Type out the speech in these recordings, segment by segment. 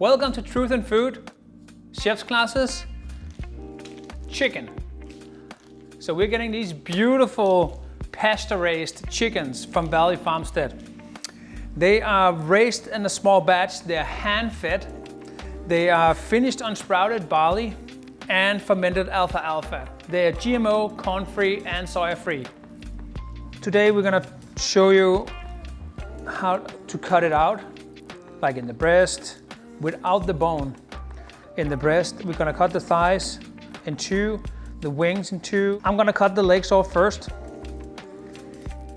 Welcome to Truth in Food, Chef's Classes, Chicken. So we're getting these beautiful pasture-raised chickens from Valley Farmstead. They are raised in a small batch, they're hand-fed, they are finished on sprouted barley and fermented alfalfa. They are GMO, corn-free and soya-free. Today we're gonna show you how to cut it out, like in the breast, without the bone. In the breast, we're gonna cut the thighs in two, the wings in two. I'm gonna cut the legs off first.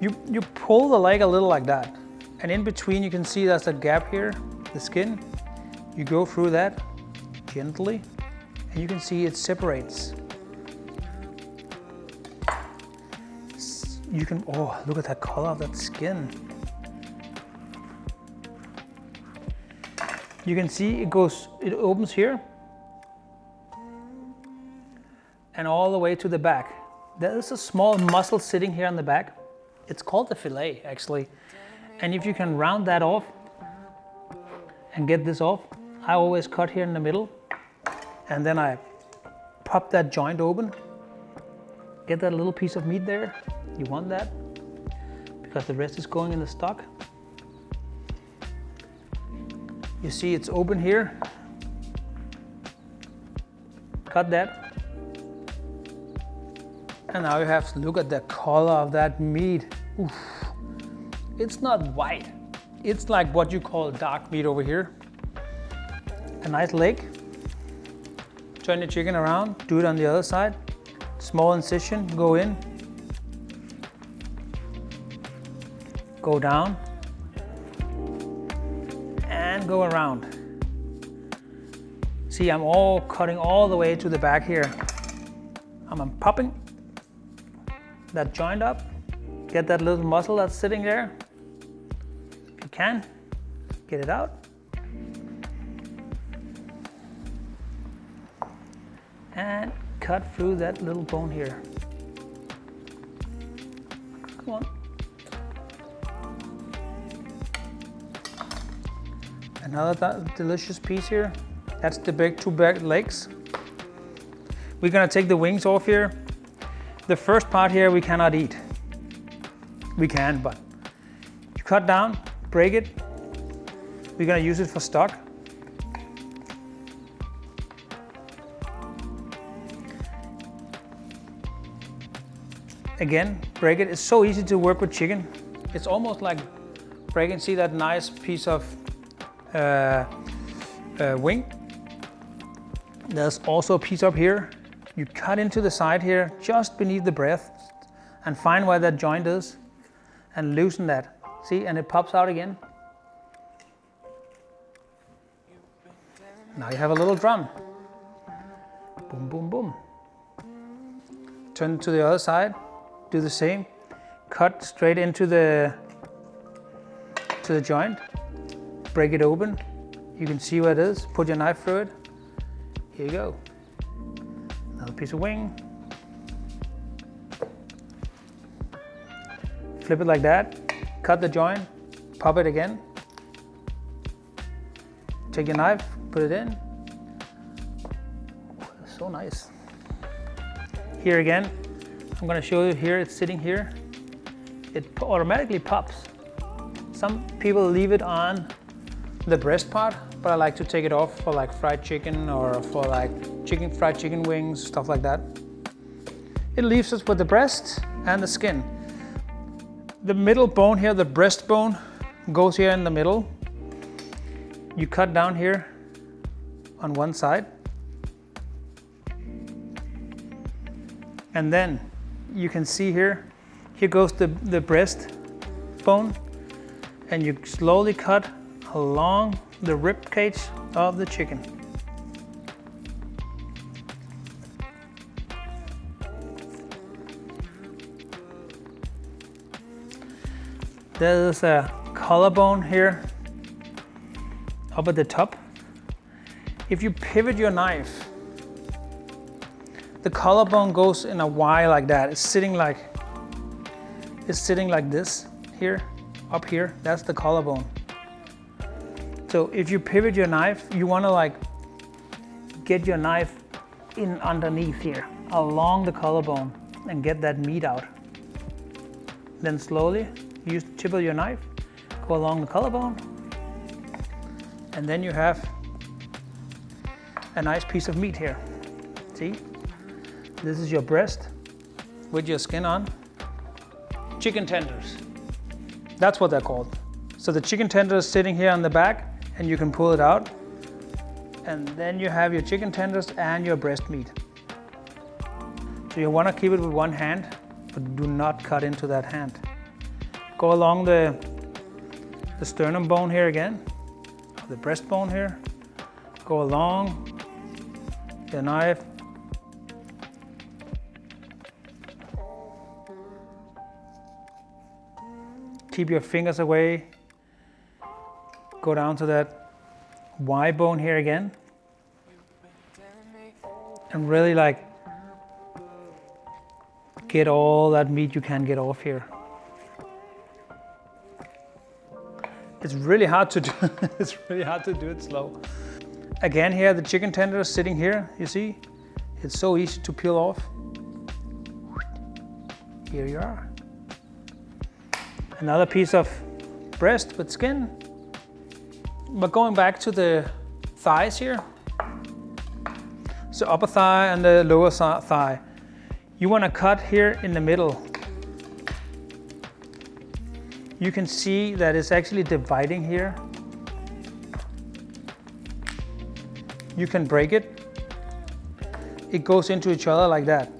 You pull the leg a little like that, and in between you can see there's a gap here, the skin. You go through that gently, and you can see it separates. You can, oh, look at that color of that skin. You can see it opens here and all the way to the back. There is a small muscle sitting here on the back. It's called the filet, actually. And if you can round that off and get this off, I always cut here in the middle, and then I pop that joint open. Get that little piece of meat there. You want that because the rest is going in the stock. You see it's open here. Cut that. And now you have to look at the color of that meat. Oof. It's not white. It's like what you call dark meat over here. A nice leg. Turn the chicken around, do it on the other side. Small incision, go in. Go down. And go around. See, I'm all cutting all the way to the back here. I'm popping that joint up. Get that little muscle that's sitting there. If you can, get it out. And cut through that little bone here. Come on. Another delicious piece here. That's the two back legs. We're gonna take the wings off here. The first part here we cannot eat. We can, but you cut down, break it. We're gonna use it for stock. Again, break it. It's so easy to work with chicken. It's almost like breaking, see that nice piece of wing. There's also a piece up here. You cut into the side here, just beneath the breast, and find where that joint is, and loosen that. See, and it pops out again. Now you have a little drum. Boom, boom, boom. Turn it to the other side. Do the same. Cut straight into the joint. Break it open. You can see where it is. Put your knife through it. Here you go. Another piece of wing. Flip it like that. Cut the joint. Pop it again. Take your knife. Put it in. So nice. Here again. I'm going to show you here. It's sitting here. It automatically pops. Some people leave it on the breast part, but I like to take it off for like fried chicken or for like fried chicken wings, stuff like that. It leaves us with the breast and the skin. The middle bone here, the breastbone, goes here in the middle. You cut down here on one side. And then you can see here goes the breast bone, and you slowly cut along the rib cage of the chicken. There's a collarbone here up at the top. If you pivot your knife, the collarbone goes in a Y like that. It's sitting like this here, up here. That's the collarbone. So if you pivot your knife, you want to like get your knife in underneath here, along the collarbone, and get that meat out. Then slowly, use the tip of your knife, go along the collarbone, and then you have a nice piece of meat here. See? This is your breast with your skin on. Chicken tenders. That's what they're called. So the chicken tender is sitting here on the back, and you can pull it out. And then you have your chicken tenders and your breast meat. So you want to keep it with one hand, but do not cut into that hand. Go along the sternum bone here again, the breastbone here. Go along the knife. Keep your fingers away. Go down to that Y bone here again. And really like get all that meat you can get off here. It's really hard to do. It's really hard to do it slow. Again here, the chicken tender is sitting here, you see? It's so easy to peel off. Here you are. Another piece of breast with skin. But going back to the thighs here. So upper thigh and the lower thigh. You want to cut here in the middle. You can see that it's actually dividing here. You can break it. It goes into each other like that.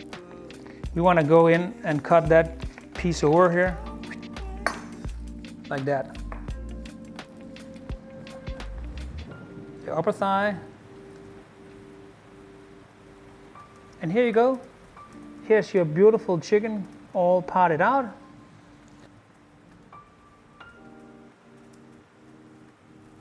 We want to go in and cut that piece over here, like that. The upper thigh. And here you go. Here's your beautiful chicken all parted out.